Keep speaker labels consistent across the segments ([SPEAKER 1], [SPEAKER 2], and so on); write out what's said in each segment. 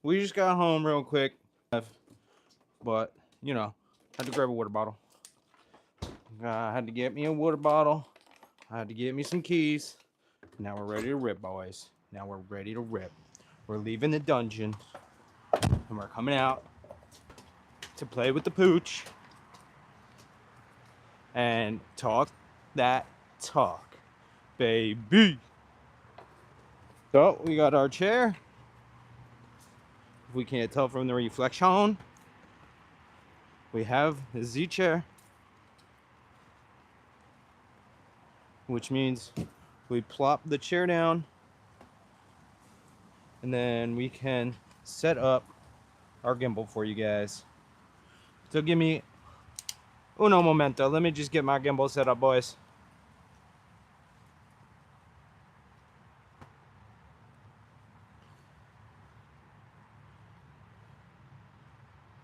[SPEAKER 1] we just got home real quick, but you know, had to grab a water bottle. I had to get me a water bottle. I had to get me some keys. Now we're ready to rip, boys. Now we're ready to rip. We're leaving the dungeon, and we're coming out to play with the pooch and talk that talk, baby. So we got our chair. If we can't tell from the reflection, we have the Z chair, which means we plop the chair down and then we can set up our gimbal for you guys. So give me uno momento. Let me just get my gimbal set up, boys.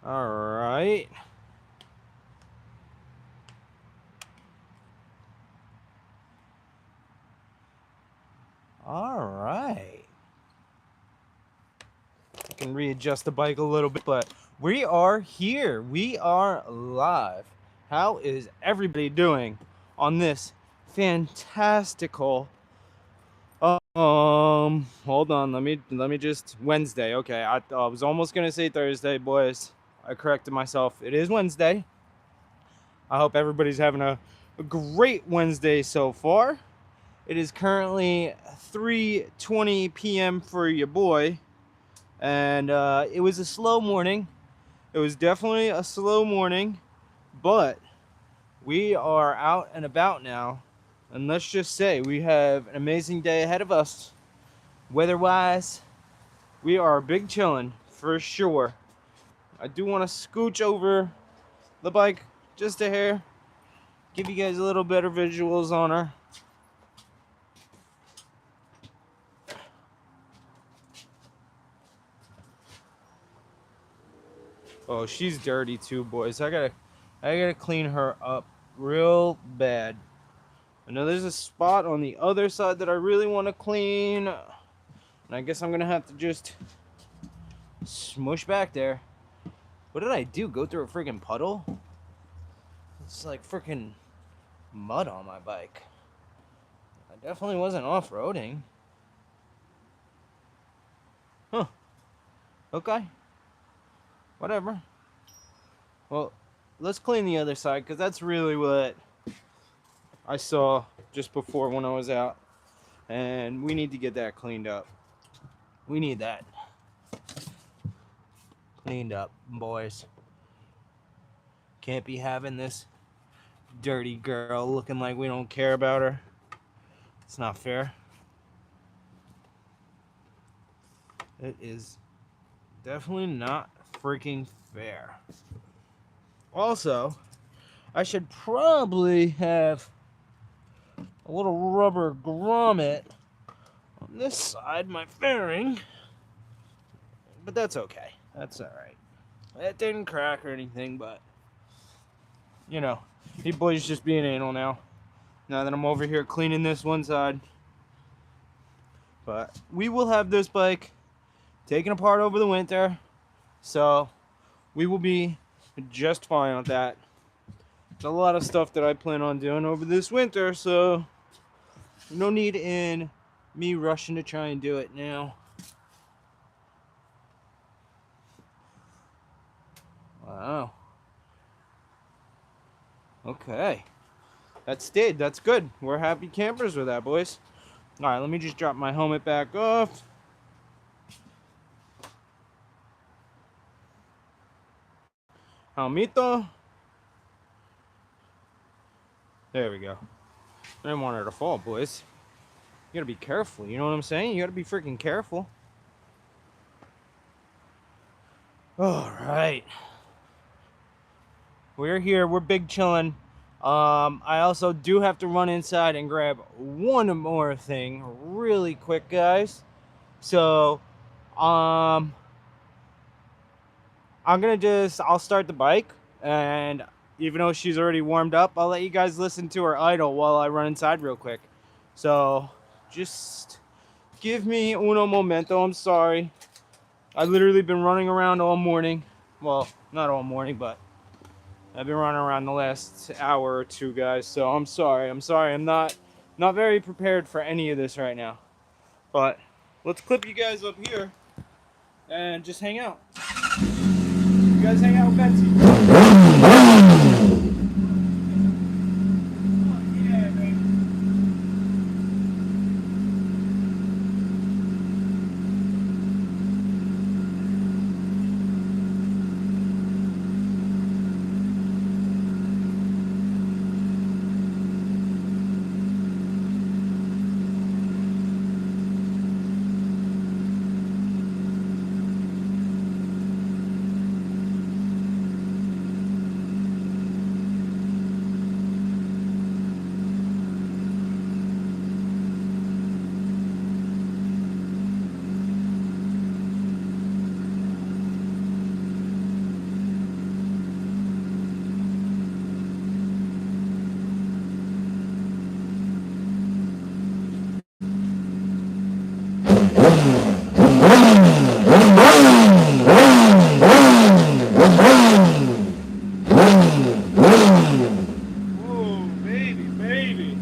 [SPEAKER 1] All right. All right. I can readjust the bike a little bit, but we are here. We are live. How is everybody doing on this fantastical hold on, let me just Wednesday. Okay, I was almost gonna say Thursday, boys. I corrected myself. It is Wednesday. I hope everybody's having a great Wednesday so far. It is currently 3:20 p.m. for your boy, and it was a slow morning. It was definitely a slow morning, but we are out and about now, and let's just say we have an amazing day ahead of us. Weather-wise, we are big chillin' for sure. I do want to scooch over the bike just a hair, give you guys a little better visuals on her. Oh, she's dirty too, boys. I gotta clean her up real bad. I know there's a spot on the other side that I really want to clean, and I guess I'm gonna have to just smush back there. What did I do? Go through a freaking puddle? It's like freaking mud on my bike. I definitely wasn't off-roading. Huh. Okay. Whatever. Well, let's clean the other side, because that's really what I saw just before when I was out. And we need to get that cleaned up. We need that cleaned up, boys. Can't be having this dirty girl looking like we don't care about her. It's not fair. It is definitely not freaking fair. Also, I should probably have a little rubber grommet on this side, my fairing. But that's okay. That's alright. It didn't crack or anything, but you know, he boy's just being anal now. Now that I'm over here cleaning this one side. But we will have this bike taken apart over the winter, so we will be just fine with that. There's a lot of stuff that I plan on doing over this winter, so no need in me rushing to try and do it now. Wow. Okay. That stayed. That's good. We're happy campers with that, boys. Alright, let me just drop my helmet back off. Helmito. There we go. I didn't want her to fall, boys. You gotta be careful, you know what I'm saying? You gotta be freaking careful. Alright. We're here, we're big chillin'. I also do have to run inside and grab one more thing really quick, guys. So, I'll start the bike, and even though she's already warmed up, I'll let you guys listen to her idle while I run inside real quick. So, just give me uno momento, I'm sorry. I literally been running around all morning. Well, not all morning, but I've been running around the last hour or two, guys. So I'm sorry. I'm not very prepared for any of this right now. But let's clip you guys up here and just hang out. You guys hang out with Betsy. Yeah, baby. Whoa, baby, baby.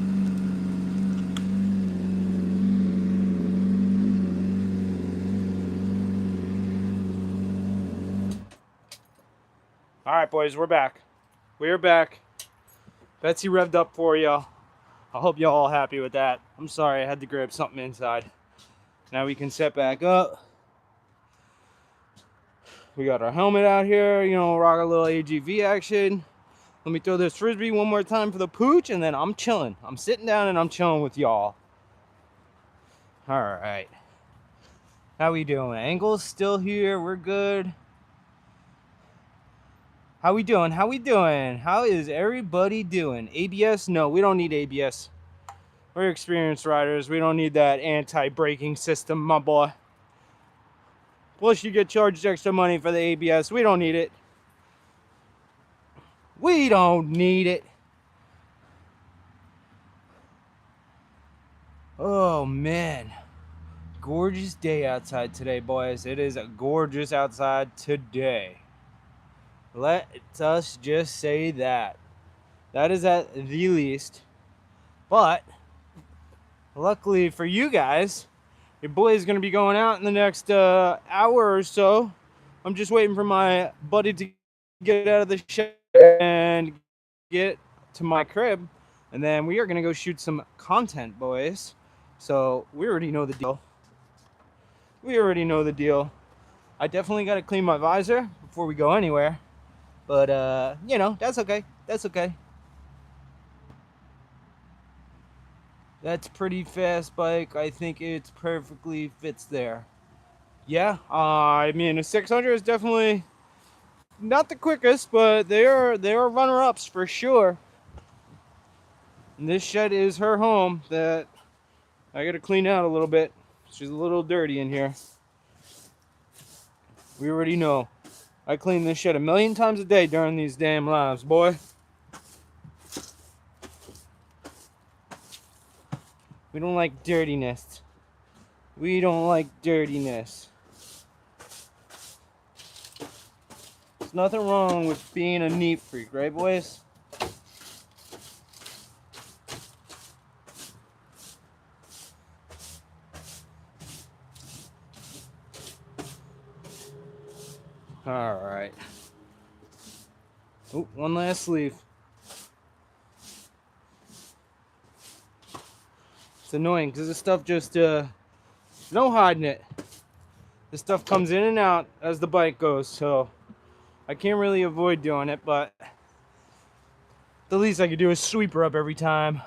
[SPEAKER 1] All right, boys, we're back. We're back. Betsy revved up for y'all. I hope y'all all happy with that. I'm sorry, I had to grab something inside. Now we can set back up. We got our helmet out here, you know, rock a little AGV action. Let me throw this frisbee one more time for the pooch, and then I'm chilling. I'm sitting down and I'm chilling with y'all. All right. How we doing? Angle's still here. We're good. How we doing? How we doing? How is everybody doing? ABS? No, we don't need ABS. We're experienced riders. We don't need that anti-braking system, my boy. Plus, you get charged extra money for the ABS. We don't need it. We don't need it. Oh, man. Gorgeous day outside today, boys. It is gorgeous outside today. Let us just say that. That is at the least. But, luckily for you guys, your boy is going to be going out in the next hour or so. I'm just waiting for my buddy to get out of the shed and get to my crib. And then we are going to go shoot some content, boys. So, we already know the deal. We already know the deal. I definitely got to clean my visor before we go anywhere. But, you know, that's okay. That's okay. That's pretty fast bike. I think it's perfectly fits there. Yeah, I mean, a 600 is definitely not the quickest, but they are runner-ups for sure. And this shed is her home that I got to clean out a little bit. She's a little dirty in here. We already know. I clean this shit 1,000,000 times a day during these damn lives, boy. We don't like dirtiness. We don't like dirtiness. There's nothing wrong with being a neat freak, right, boys? All right. Oh, one last sleeve. It's annoying because this stuff just, no hiding it. This stuff comes in and out as the bike goes, so I can't really avoid doing it, but the least I could do is sweep her up every time.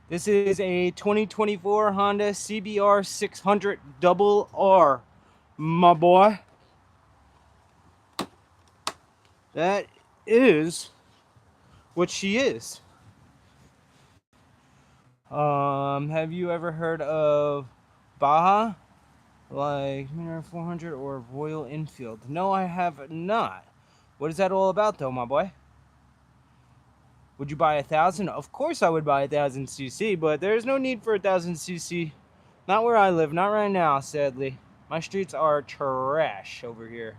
[SPEAKER 1] This is a 2024 Honda CBR 600 RR, my boy. That is what she is. Have you ever heard of Baja? Like 400 or Royal Enfield? No, I have not. What is that all about, though, my boy? Would you buy 1,000? Of course I would buy 1,000cc, but there's no need for 1,000cc. Not where I live, not right now, sadly. My streets are trash over here.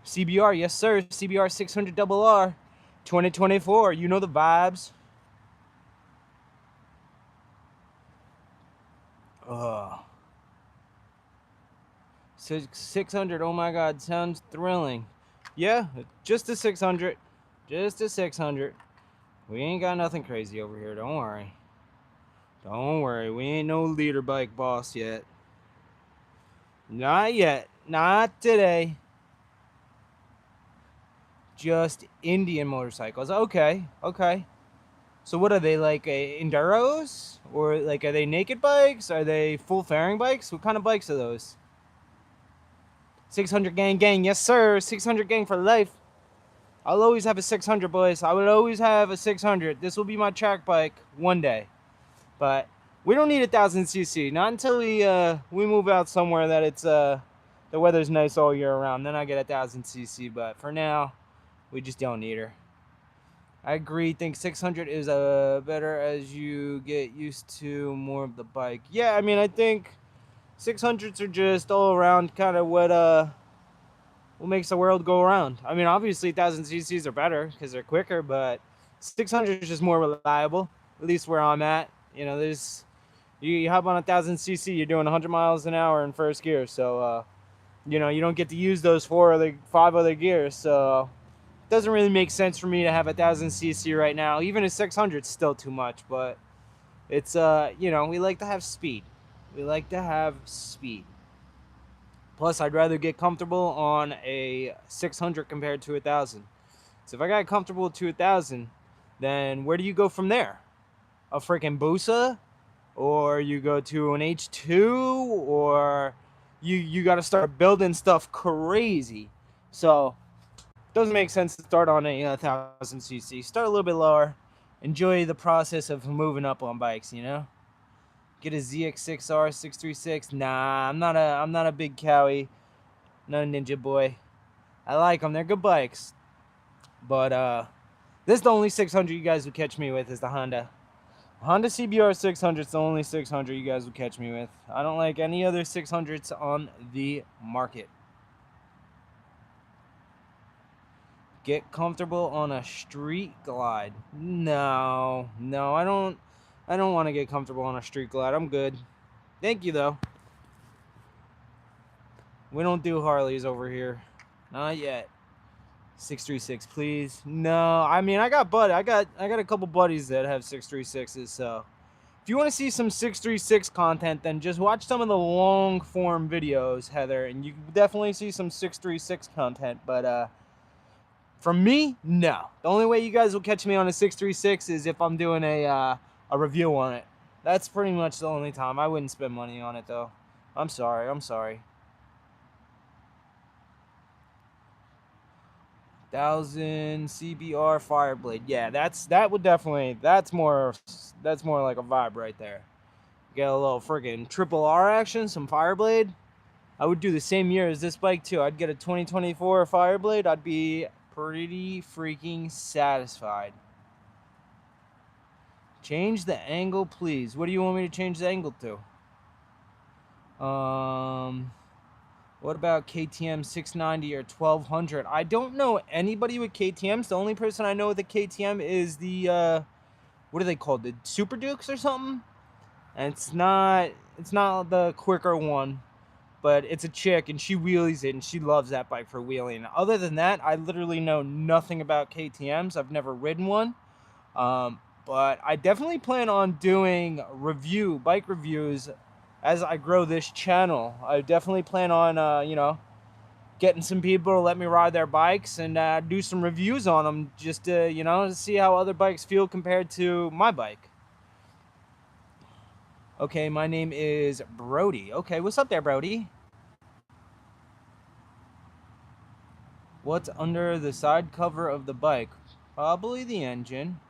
[SPEAKER 1] CBR, yes sir. CBR 600 RR, 2024. You know the vibes. Ugh. 600. Oh my God, sounds thrilling. Yeah, just a 600. Just a 600. We ain't got nothing crazy over here. Don't worry. Don't worry. We ain't no leader bike boss yet. Not yet. Not today. Just Indian motorcycles. Okay. Okay. So what are they, like enduros? Or like, are they naked bikes? Are they full fairing bikes? What kind of bikes are those? 600 gang. Yes sir. 600 gang for life. I'll always have a 600, boys. I would always have a 600. This will be my track bike one day. But we don't need 1,000cc. Not until we move out somewhere that it's the weather's nice all year round. Then I get 1,000cc. But for now, we just don't need her. I agree. Think 600 is better as you get used to more of the bike. Yeah, I mean, I think 600s are just all around kind of what makes the world go around. I mean, obviously 1,000ccs are better because they're quicker, but 600 is just more reliable. At least where I'm at. You know, there's you hop on 1,000cc, you're doing 100 miles an hour in first gear. So, you know, you don't get to use those 5 other gears. So, it doesn't really make sense for me to have 1,000cc right now. Even a 600 is still too much, but it's you know, we like to have speed. We like to have speed. Plus, I'd rather get comfortable on a 600 compared to 1,000. So if I got comfortable to 1,000, then where do you go from there? A freaking Busa? Or you go to an H2? Or you got to start building stuff crazy. So it doesn't make sense to start on a 1,000cc. Start a little bit lower. Enjoy the process of moving up on bikes, you know? Get a ZX6R 636. Nah, I'm not a big Cowie. Not a Ninja boy. I like them. They're good bikes. But this is the only 600 you guys would catch me with is the Honda. Honda CBR 600 is the only 600 you guys would catch me with. I don't like any other 600s on the market. Get comfortable on a street glide. No, I don't want to get comfortable on a street glide. I'm good. Thank you though. We don't do Harleys over here. Not yet. 636, please. No, I mean, I got a couple buddies that have 636s, so if you want to see some 636 content, then just watch some of the long form videos, Heather, and you can definitely see some 636 content. But from me, no. The only way you guys will catch me on a 636 is if I'm doing a review on it. That's pretty much the only time. I wouldn't spend money on it though. I'm sorry. 1,000 CBR Fireblade. Yeah, that's more like a vibe right there. Get a little friggin' triple R action, some Fireblade. I would do the same year as this bike too. I'd get a 2024 Fireblade. I'd be pretty freaking satisfied. Change the angle, please. What do you want me to change the angle to? What about KTM 690 or 1200? I don't know anybody with KTMs. The only person I know with a KTM is the what are they called? The Super Dukes or something? And it's not the quicker one, but it's a chick and she wheelies it and she loves that bike for wheeling. Other than that, I literally know nothing about KTMs. I've never ridden one. But I definitely plan on doing bike reviews as I grow this channel. I definitely plan on, you know, getting some people to let me ride their bikes and do some reviews on them just to, you know, to see how other bikes feel compared to my bike. Okay, my name is Brody. Okay, what's up there, Brody? What's under the side cover of the bike? Probably the engine.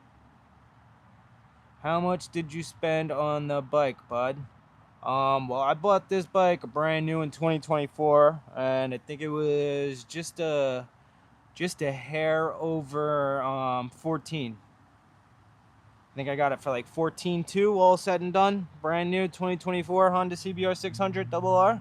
[SPEAKER 1] How much did you spend on the bike, bud? Well, I bought this bike brand new in 2024, and I think it was just a hair over 14. I think I got it for like 14.2 all said and done. Brand new 2024 Honda CBR 600 RR.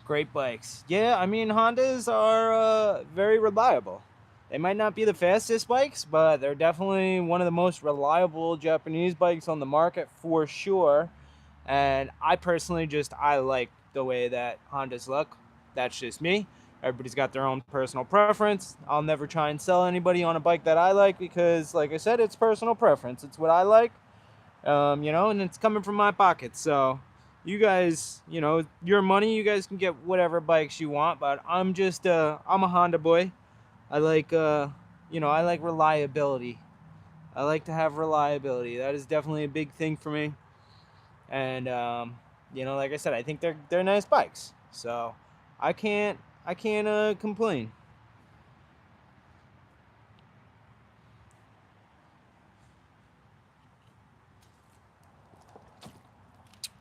[SPEAKER 1] Great bikes. Yeah, I mean, Hondas are very reliable. They might not be the fastest bikes, but they're definitely one of the most reliable Japanese bikes on the market for sure. And I personally I like the way that Hondas look. That's just me. Everybody's got their own personal preference. I'll never try and sell anybody on a bike that I like because, like I said, it's personal preference. It's what I like, and it's coming from my pocket. So you guys, your money, you guys can get whatever bikes you want, but I'm a Honda boy. I like, I like reliability. I like to have reliability. That is definitely a big thing for me. And, like I said, I think they're nice bikes. So I can't complain.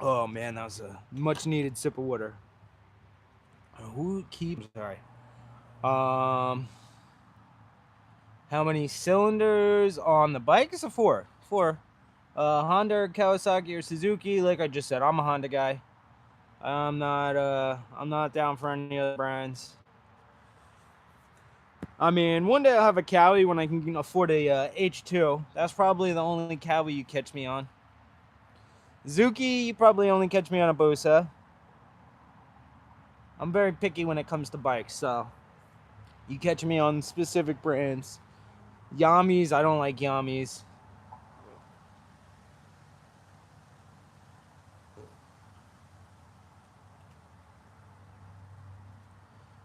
[SPEAKER 1] Oh man, that was a much needed sip of water. Who keeps, sorry. Um, how many cylinders on the bike? It's a four. Four. Honda, Kawasaki, or Suzuki. Like I just said, I'm a Honda guy. I'm not down for any other brands. I mean, one day I'll have a Cowie when I can afford a H2. That's probably the only Cowie you catch me on. Zuki, you probably only catch me on a Bosa. I'm very picky when it comes to bikes, so you catch me on specific brands. Yamis, I don't like Yamis.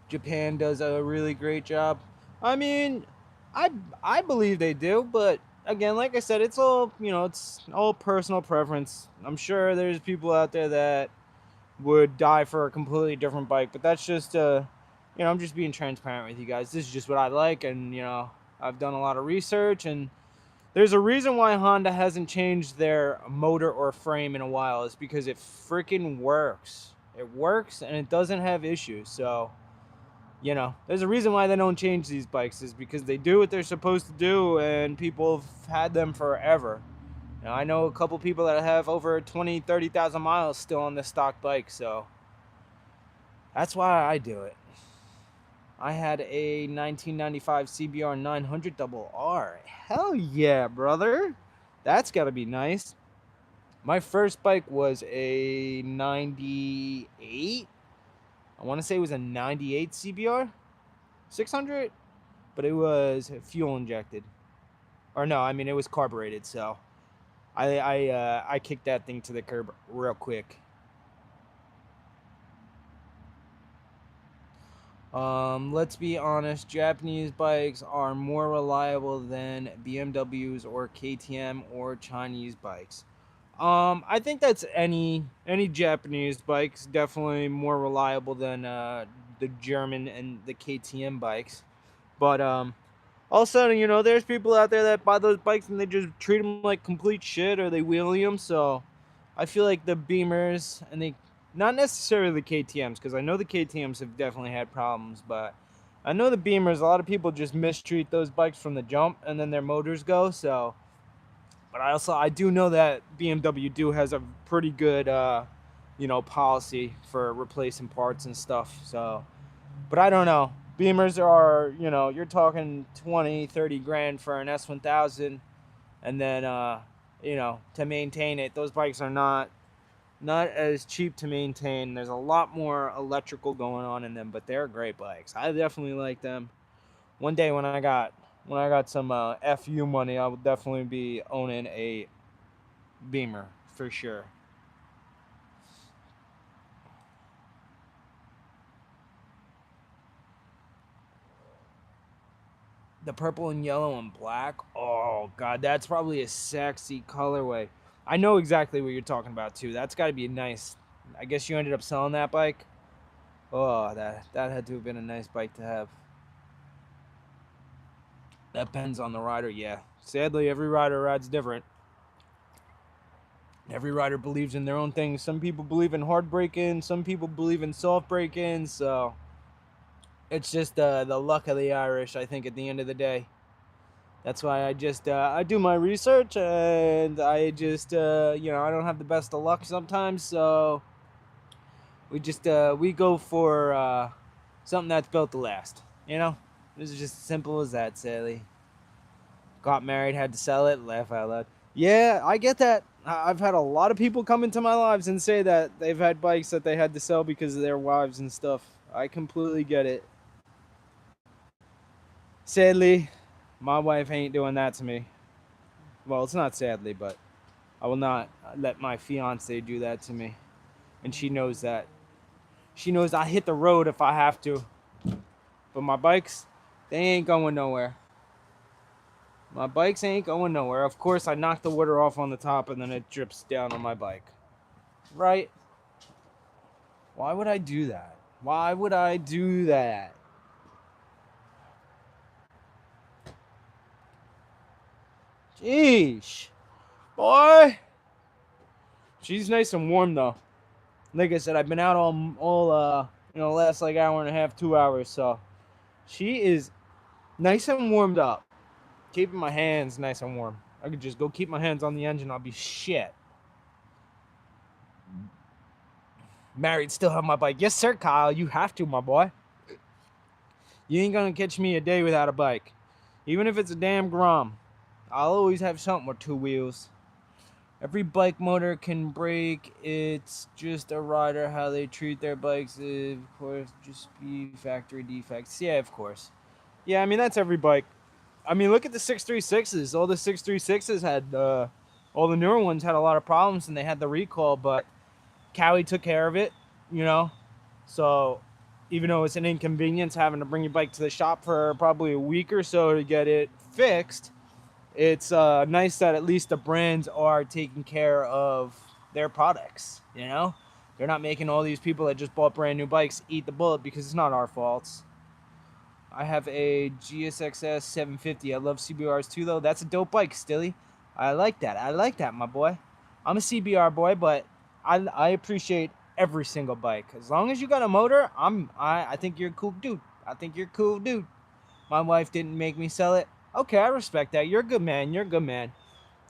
[SPEAKER 1] Japan does a really great job. I mean, I believe they do, but again, like I said, it's all personal preference. I'm sure there's people out there that would die for a completely different bike, but that's just I'm just being transparent with you guys. This is just what I like, and I've done a lot of research, and there's a reason why Honda hasn't changed their motor or frame in a while. It's because it freaking works. It works and it doesn't have issues. So there's a reason why they don't change these bikes, is because they do what they're supposed to do, and people have had them forever. Now, I know a couple people that have over 20, 30,000 miles still on this stock bike, so that's why I do it. I had a 1995 CBR 900 RR. Hell yeah, brother. That's got to be nice. My first bike was a 98. I want to say it was a 98 CBR 600, but it was fuel injected. Or no, I mean, it was carbureted, so I kicked that thing to the curb real quick. Let's be honest, Japanese bikes are more reliable than BMWs or KTM or Chinese bikes. I think that's any Japanese bikes definitely more reliable than the German and the KTM bikes. But also, there's people out there that buy those bikes and they just treat them like complete shit, or they wheelie them. So I feel like the Beamers, and they, not necessarily the KTMs, because I know the KTMs have definitely had problems, but I know the Beamers, a lot of people just mistreat those bikes from the jump, and then their motors go. So, but I do know that BMW has a pretty good policy for replacing parts and stuff. So, but I don't know. Beamers are, you're talking 20, 30 grand for an S1000, and then to maintain it, those bikes are not as cheap to maintain. There's a lot more electrical going on in them, but they're great bikes. I definitely like them. One day when I got some FU money, I will definitely be owning a Beamer for sure. The purple and yellow and black. Oh god, that's probably a sexy colorway. I know exactly what you're talking about too. That's got to be a nice. I guess you ended up selling that bike. Oh, that had to have been a nice bike to have. That depends on the rider, yeah. Sadly, every rider rides different. Every rider believes in their own thing. Some people believe in hard braking. Some people believe in soft braking. So it's just the luck of the Irish, I think, at the end of the day. That's why I just I do my research, and I just you know, I don't have the best of luck sometimes, so we go for something that's built to last. You know, this is just as simple as that, Sally. Got married, had to sell it, laugh out loud. Yeah, I get that. I've had a lot of people come into my lives and say that they've had bikes that they had to sell because of their wives and stuff. I completely get it. Sadly, my wife ain't doing that to me. Well, it's not sadly, but I will not let my fiance do that to me. And she knows that. She knows I hit the road if I have to. But my bikes, they ain't going nowhere. My bikes ain't going nowhere. Of course, I knock the water off on the top and then it drips down on my bike. Right? Why would I do that? Why would I do that? Jeez. Boy. She's nice and warm though. Like I said, I've been out all you know, last like hour and a half, 2 hours, so she is nice and warmed up. Keeping my hands nice and warm. I could just go keep my hands on the engine, I'll be shit. Married, still have my bike. Yes, sir, Kyle. You have to, my boy. You ain't gonna catch me a day without a bike. Even if it's a damn Grom. I'll always have something with two wheels. Every bike motor can break. It's just a rider how they treat their bikes. Of course, just be factory defects. Yeah, of course. Yeah, I mean, that's every bike. I mean, look at the 636s. All the 636s had, all the newer ones had a lot of problems and they had the recall, but Cowie took care of it, you know? So even though it's an inconvenience having to bring your bike to the shop for probably a week or so to get it fixed, it's nice that at least the brands are taking care of their products, you know? They're not making all these people that just bought brand new bikes eat the bullet because it's not our faults. I have a GSXS 750. I love CBRs too, though. That's a dope bike, Stilly. I like that. I like that, my boy. I'm a CBR boy, but I appreciate every single bike. As long as you got a motor, I think you're a cool dude. I think you're a cool dude. My wife didn't make me sell it. Okay, I respect that. You're a good man. You're a good man.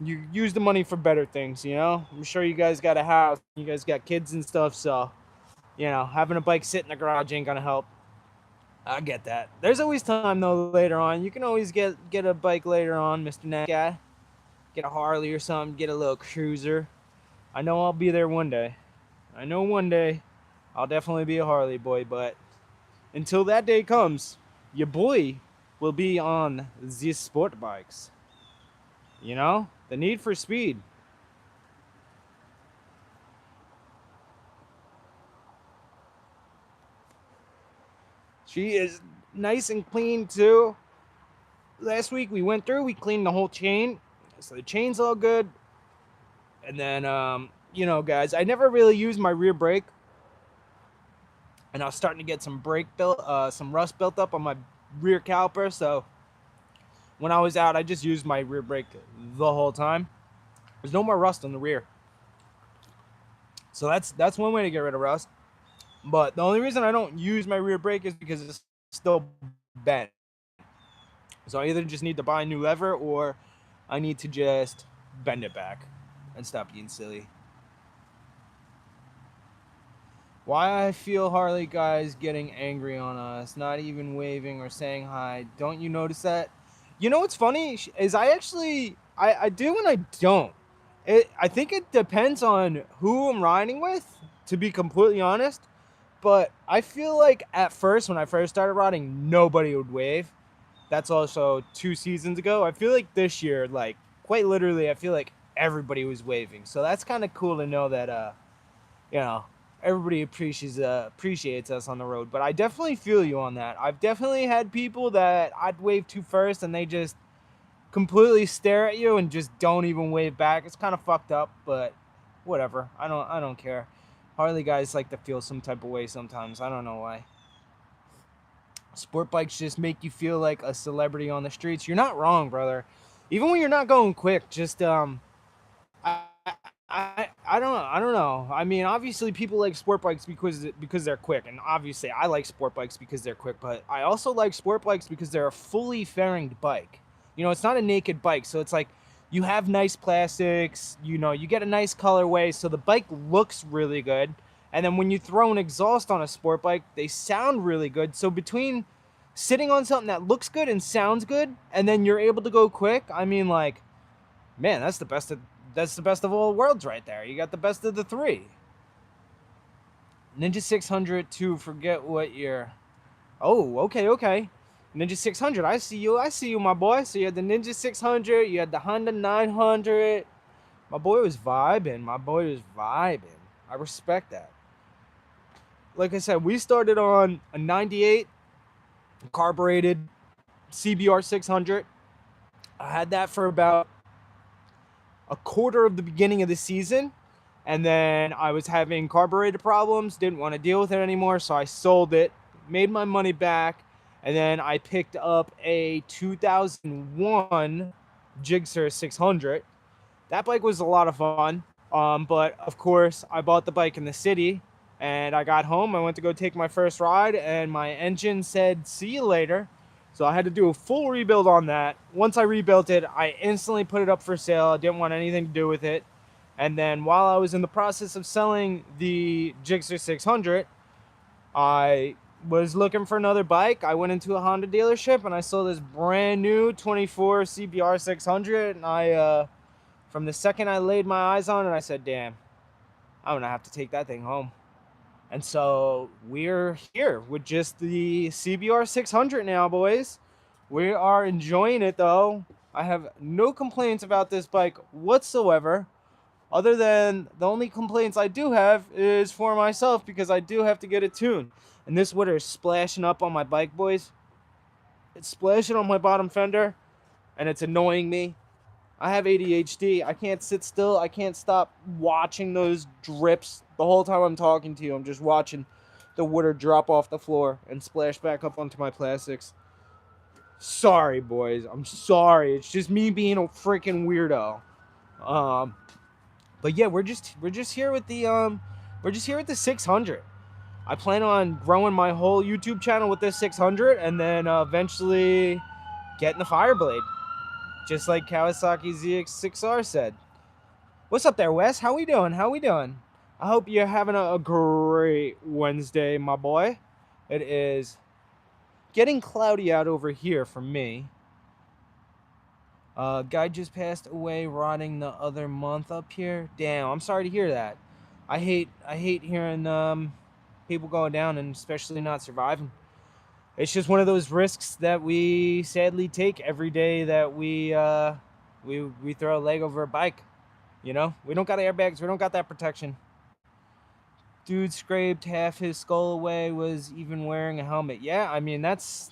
[SPEAKER 1] You use the money for better things, you know? I'm sure you guys got a house. You guys got kids and stuff, so, you know, having a bike sit in the garage ain't gonna help. I get that. There's always time, though, later on. You can always get a bike later on, Mr. Nat Guy. Get a Harley or something. Get a little cruiser. I know I'll be there one day. I know one day I'll definitely be a Harley boy, but until that day comes, your boy will be on these sport bikes. You know? The need for speed. She is nice and clean too. Last week we went through, we cleaned the whole chain. So the chain's all good. And then, you know, guys, I never really used my rear brake. And I was starting to get some some rust built up on my rear caliper. So when I was out, I just used my rear brake the whole time. There's no more rust on the rear. So that's one way to get rid of rust. But the only reason I don't use my rear brake is because it's still bent. So I either just need to buy a new lever or I need to just bend it back and stop being silly. Why I feel Harley guys getting angry on us, not even waving or saying hi. Don't you notice that? You know what's funny is I do and I don't. I think it depends on who I'm riding with, to be completely honest. But I feel like at first, when I first started riding, nobody would wave. That's also 2 seasons ago. I feel like this year, like quite literally, I feel like everybody was waving. So that's kind of cool to know that, you know, everybody appreciates us on the road. But I definitely feel you on that. I've definitely had people that I'd wave to first and they just completely stare at you and just don't even wave back. It's kind of fucked up, but whatever. I don't care. Harley guys like to feel some type of way sometimes. I don't know why. Sport bikes just make you feel like a celebrity on the streets. You're not wrong, brother. Even when you're not going quick, just I don't know. I mean, obviously people like sport bikes because they're quick, and obviously I like sport bikes because they're quick. But I also like sport bikes because they're a fully fairing bike. You know, it's not a naked bike. So it's like you have nice plastics, you know, you get a nice colorway. So the bike looks really good. And then when you throw an exhaust on a sport bike, they sound really good. So between sitting on something that looks good and sounds good, and then you're able to go quick, I mean, like, man, that's the best of all worlds right there. You got the best of the three. Ninja 600 to forget what year. Oh, okay. Ninja 600, I see you, my boy. So you had the Ninja 600, you had the Honda 900. My boy was vibing. I respect that. Like I said, we started on a 98 carbureted CBR 600. I had that for about a quarter of the beginning of the season. And then I was having carburetor problems, didn't want to deal with it anymore. So I sold it, made my money back. And then I picked up a 2001 Gixxer 600. That bike was a lot of fun. But of course, I bought the bike in the city and I got home. I went to go take my first ride and my engine said, see you later. So I had to do a full rebuild on that. Once I rebuilt it, I instantly put it up for sale. I didn't want anything to do with it. And then while I was in the process of selling the Gixxer 600, I was looking for another bike. I went into a Honda dealership and I saw this brand new 24 CBR 600. And from the second I laid my eyes on it, I said, damn, I'm going to have to take that thing home. And so we're here with just the CBR 600 now, boys. We are enjoying it, though. I have no complaints about this bike whatsoever. Other than the only complaints I do have is for myself because I do have to get it tuned. And this water is splashing up on my bike, boys. It's splashing on my bottom fender, and it's annoying me. I have ADHD. I can't sit still. I can't stop watching those drips the whole time I'm talking to you. I'm just watching the water drop off the floor and splash back up onto my plastics. Sorry, boys. I'm sorry. It's just me being a freaking weirdo. But yeah, we're just here with the 600. I plan on growing my whole YouTube channel with this 600 and then eventually getting the Fireblade. Just like Kawasaki ZX6R said. What's up there, Wes? How we doing? I hope you're having a great Wednesday, my boy. It is getting cloudy out over here for me. Guy just passed away rotting the other month up here. Damn, I'm sorry to hear that. I hate hearing people going down and especially not surviving. It's just one of those risks that we sadly take every day that we throw a leg over a bike. You know, we don't got airbags, we don't got that protection. Dude scraped half his skull away, was even wearing a helmet. Yeah, I mean it's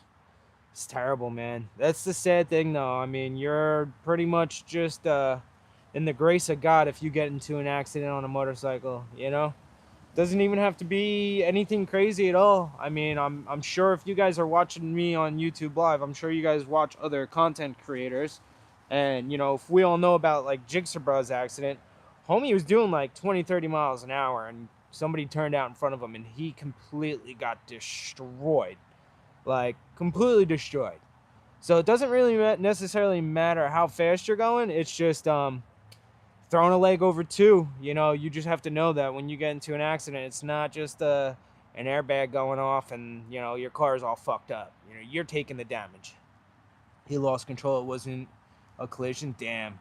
[SPEAKER 1] terrible, man. That's the sad thing, though. I mean, you're pretty much just in the grace of God if you get into an accident on a motorcycle. You know. Doesn't even have to be anything crazy at all. I mean, I'm sure if you guys are watching me on YouTube Live, I'm sure you guys watch other content creators. And, you know, if we all know about, like, Gixxer Bros accident, homie was doing, like, 20, 30 miles an hour, and somebody turned out in front of him, and he completely got destroyed. Like, completely destroyed. So it doesn't really necessarily matter how fast you're going. It's just, throwing a leg over two, you know, you just have to know that when you get into an accident, it's not just an airbag going off and, you know, your car is all fucked up. You know, you're taking the damage. He lost control. It wasn't a collision. Damn.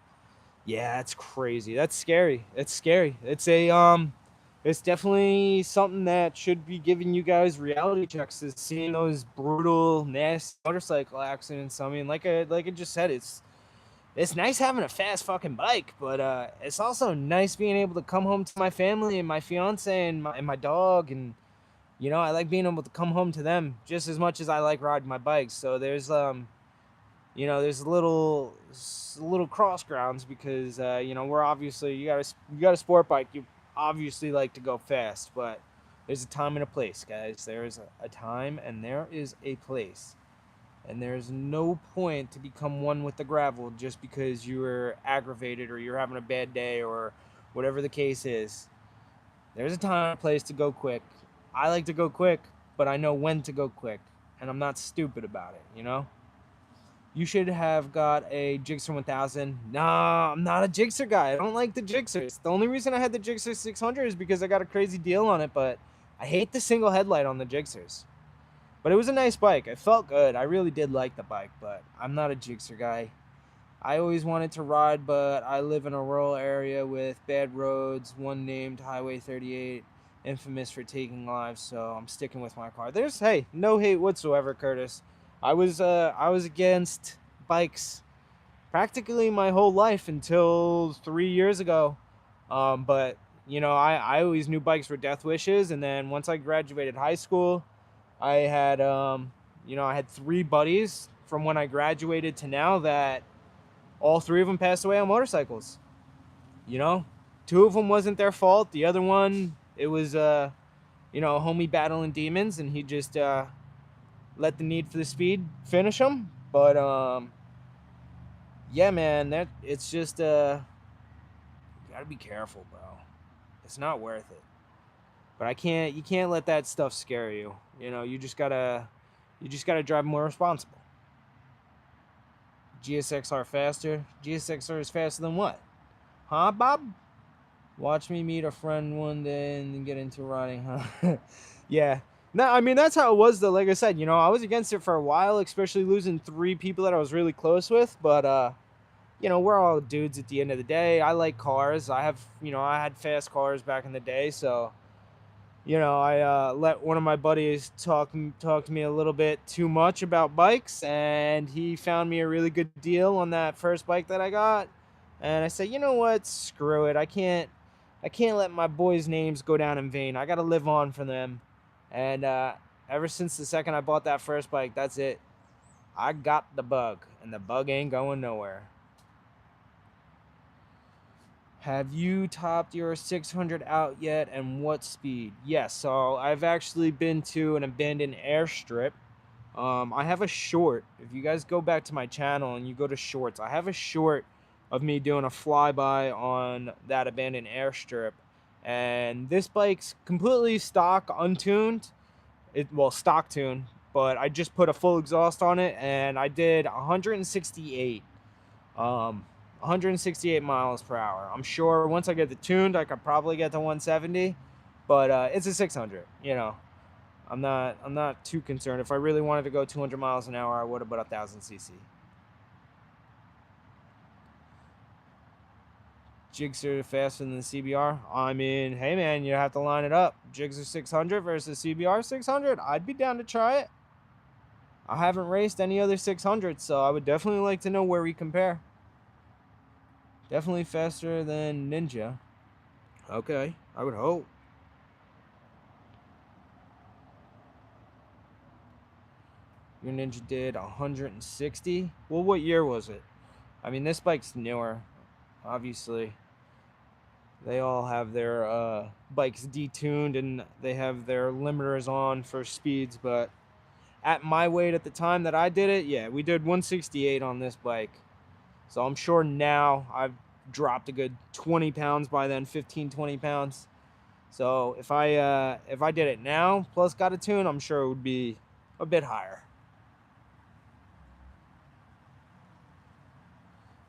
[SPEAKER 1] Yeah, that's crazy. That's scary. It's scary. It's it's definitely something that should be giving you guys reality checks, is seeing those brutal, nasty motorcycle accidents. I mean, like I just said, it's nice having a fast fucking bike, but it's also nice being able to come home to my family and my fiance and my dog, and you know, I like being able to come home to them just as much as I like riding my bikes. So there's you know, there's a little cross grounds because you know, we're obviously you got a sport bike, you obviously like to go fast, but there's a time and a place, guys. There is a time and there is a place. And there's no point to become one with the gravel just because you're aggravated or you're having a bad day or whatever the case is. There's a time and a place to go quick. I like to go quick, but I know when to go quick. And I'm not stupid about it, you know? You should have got a Gixxer 1000. Nah, I'm not a Gixxer guy. I don't like the Gixxers. The only reason I had the Gixxer 600 is because I got a crazy deal on it, but I hate the single headlight on the Gixxers. But it was a nice bike. It felt good. I really did like the bike, but I'm not a Gixxer guy. I always wanted to ride, but I live in a rural area with bad roads, one named Highway 38, infamous for taking lives, so I'm sticking with my car. There's, hey, no hate whatsoever, Curtis. I was against bikes practically my whole life until 3 years ago. But I always knew bikes were death wishes, and then once I graduated high school, I had I had three buddies from when I graduated to now that all three of them passed away on motorcycles. You know, two of them wasn't their fault. The other one, it was a homie battling demons, and he just let the need for the speed finish him. But yeah, man, that it's just you gotta be careful, bro. It's not worth it. But you can't let that stuff scare you. You just gotta drive more responsible. GSXR faster. GSXR is faster than what? Huh, Bob? Watch me meet a friend one day and then get into riding, huh? Yeah. No, I mean, that's how it was, though. Like I said, I was against it for a while, especially losing three people that I was really close with. But, we're all dudes at the end of the day. I like cars. I had fast cars back in the day. So, I let one of my buddies talk to me a little bit too much about bikes. And he found me a really good deal on that first bike that I got. And I said, you know what? Screw it. I can't let my boys' names go down in vain. I got to live on for them. And ever since the second I bought that first bike, that's it. I got the bug, and the bug ain't going nowhere. Have you topped your 600 out yet, and what speed? Yes, so I've actually been to an abandoned airstrip. I have a short. If you guys go back to my channel and you go to shorts, I have a short of me doing a flyby on that abandoned airstrip. And this bike's completely stock, untuned. Stock tuned, but I just put a full exhaust on it, and I did 168. 168 miles per hour. I'm sure once I get the tuned, I could probably get to 170, but it's a 600. I'm not too concerned. If I really wanted to go 200 miles an hour, I would have put 1,000 cc. Jigs are faster than the CBR. I mean, hey man, you have to line it up. Jigs are 600 versus CBR 600. I'd be down to try it. I haven't raced any other 600, so I would definitely like to know where we compare. Definitely faster than Ninja. Okay, I would hope. Your Ninja did 160. Well, what year was it? I mean, this bike's newer, obviously. They all have their bikes detuned, and they have their limiters on for speeds, but at my weight at the time that I did it, yeah, we did 168 on this bike. So I'm sure now I've dropped a good 20 pounds by then, 15, 20 pounds. So if I did it now plus got a tune, I'm sure it would be a bit higher.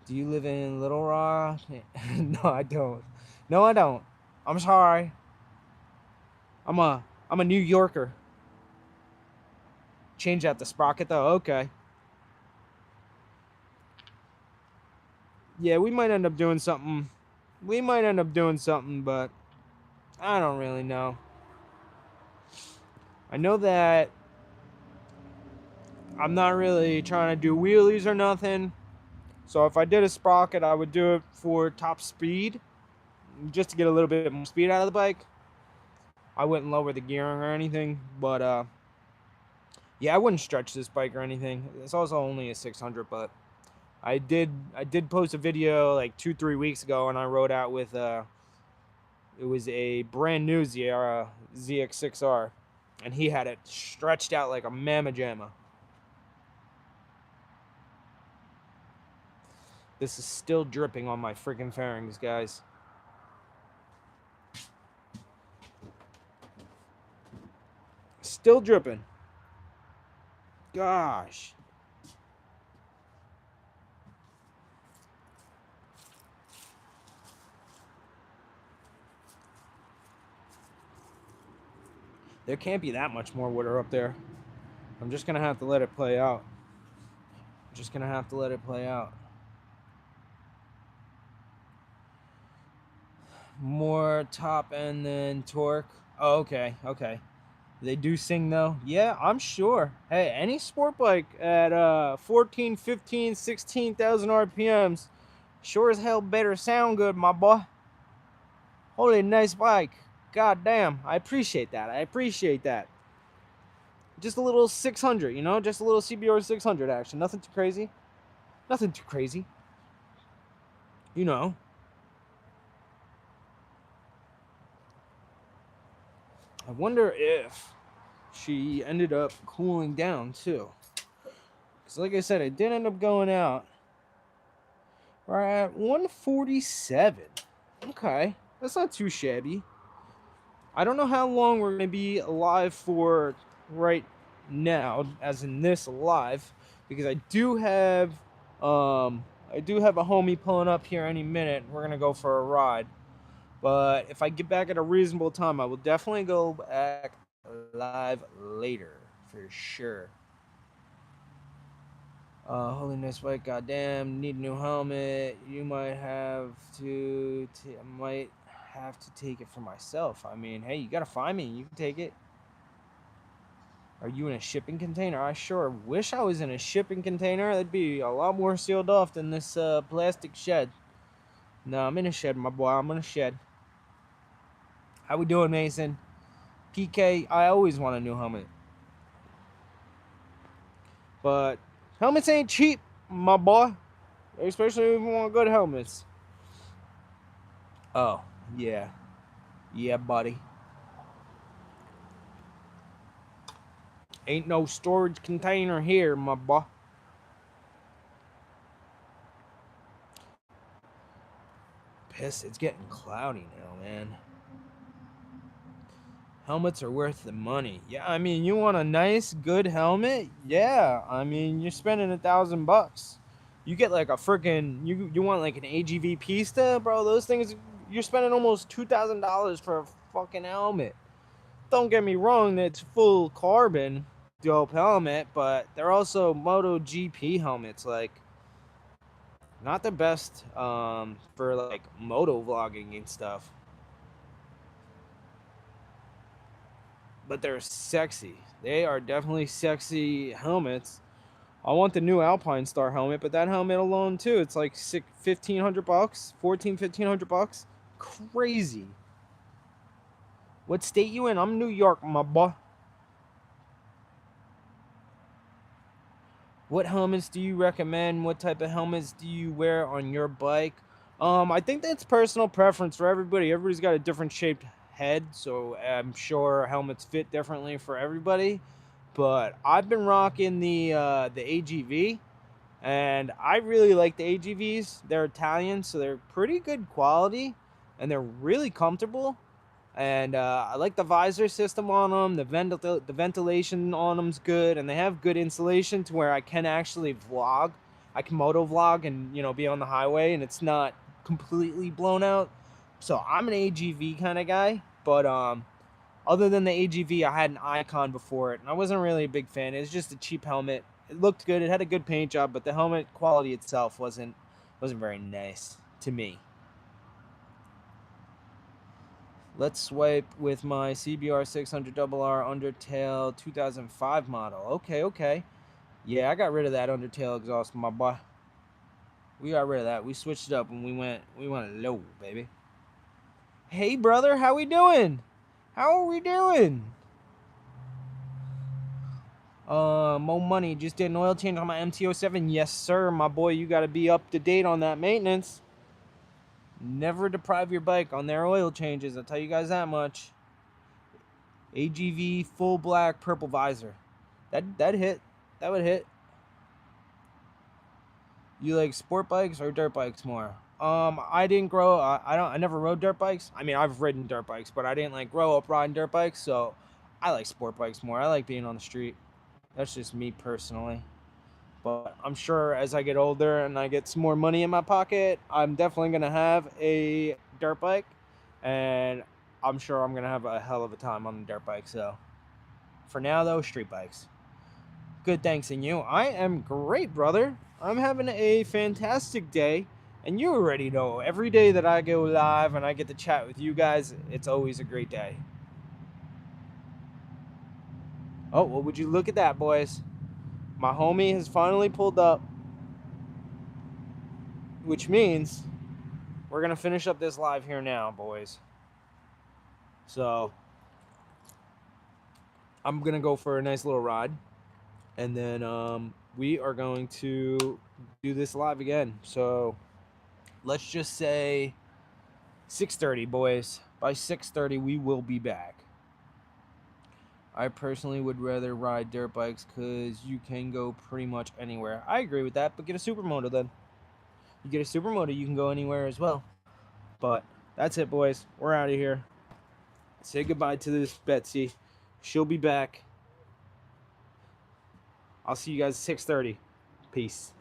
[SPEAKER 1] Do you live in Little Rock? No, I don't. No, I don't. I'm sorry. I'm a New Yorker. Change out the sprocket though. Okay. Yeah, we might end up doing something. But I don't really know. I know that I'm not really trying to do wheelies or nothing. So if I did a sprocket, I would do it for top speed, just to get a little bit more speed out of the bike. I wouldn't lower the gearing or anything, but yeah, I wouldn't stretch this bike or anything. It's also only a 600, but I did post a video like 2-3 weeks ago, and I rode out with it was a brand new Sierra ZX6R, and he had it stretched out like a mamma jamma. This is still dripping on my freaking fairings, guys. Still dripping. Gosh. There can't be that much more water up there. I'm just gonna have to let it play out. Just gonna have to let it play out. More top end than torque. Oh, okay, okay. They do sing though. Yeah, I'm sure. Hey, any sport bike at 14, 15, 16,000 RPMs sure as hell better sound good, my boy. Holy nice bike. God damn. I appreciate that. I appreciate that. Just a little 600, you know? Just a little CBR 600 action. Nothing too crazy. Nothing too crazy. You know. I wonder if she ended up cooling down too. Because like I said, it did end up going out. We're at 147. Okay. That's not too shabby. I don't know how long we're going to be alive for right now, as in this alive, because I do have a homie pulling up here any minute. We're going to go for a ride. But if I get back at a reasonable time, I will definitely go back live later for sure. Holiness White, goddamn, need a new helmet. You might have to take it for myself. I mean, hey, you gotta find me. You can take it. Are you in a shipping container? I sure wish I was in a shipping container. That'd be a lot more sealed off than this plastic shed. No, I'm in a shed, my boy. I'm in a shed. How we doing, Mason? PK, I always want a new helmet. But helmets ain't cheap, my boy. Especially if you want good helmets. Oh, yeah. Yeah, buddy. Ain't no storage container here, my boy. Piss, it's getting cloudy now, man. Helmets are worth the money. Yeah, I mean, you want a nice, good helmet? Yeah, I mean, you're spending $1,000. You get like a freaking, you want like an AGV Pista, bro? Those things, you're spending almost $2,000 for a fucking helmet. Don't get me wrong, it's full carbon, dope helmet, but they're also MotoGP helmets, like not the best for like moto vlogging and stuff. But they're sexy. They are definitely sexy helmets. I want the new Alpine Star helmet, but that helmet alone too, it's like $1,500, 1,500 bucks. Crazy. What state you in? I'm New York, my boy. What helmets do you recommend? What type of helmets do you wear on your bike? I think that's personal preference for everybody. Everybody's got a different shaped head, so I'm sure helmets fit differently for everybody. But I've been rocking the AGV, and I really like the AGVs. They're Italian, so they're pretty good quality, and they're really comfortable. And I like the visor system on them. The ventilation on them's good, and they have good insulation to where I can actually vlog. I can moto vlog and, you know, be on the highway, and it's not completely blown out. So I'm an AGV kind of guy. But other than the AGV, I had an Icon before it, and I wasn't really a big fan. It was just a cheap helmet. It looked good. It had a good paint job, but the helmet quality itself wasn't very nice to me. Let's swipe with my CBR 600RR Undertale 2005 model. Okay, okay. Yeah, I got rid of that Undertale exhaust, my boy. We got rid of that. We switched it up and we went low, baby. Hey, brother, how we doing? How are we doing? More money. Just did an oil change on my MT-07. Yes, sir, my boy. You got to be up to date on that maintenance. Never deprive your bike on their oil changes. I'll tell you guys that much. AGV full black purple visor. That hit. That would hit. You like sport bikes or dirt bikes more? I didn't grow. I never rode dirt bikes. I mean, I've ridden dirt bikes, but I didn't like grow up riding dirt bikes. So I like sport bikes more. I like being on the street. That's just me personally. But I'm sure as I get older and I get some more money in my pocket, I'm definitely gonna have a dirt bike, and I'm sure I'm gonna have a hell of a time on the dirt bike. So For now, though, street bikes. Good, thanks. And you? I am great, brother. I'm having a fantastic day. And you already know, every day that I go live and I get to chat with you guys, it's always a great day. Oh, well, would you look at that, boys? My homie has finally pulled up, which means we're going to finish up this live here now, boys. So, I'm going to go for a nice little ride. And then we are going to do this live again. So, let's just say 6:30, boys. By 6:30, we will be back. I personally would rather ride dirt bikes because you can go pretty much anywhere. I agree with that, but get a supermoto then. You get a supermoto, you can go anywhere as well. But that's it, boys. We're out of here. Say goodbye to this Betsy. She'll be back. I'll see you guys at 6:30. Peace.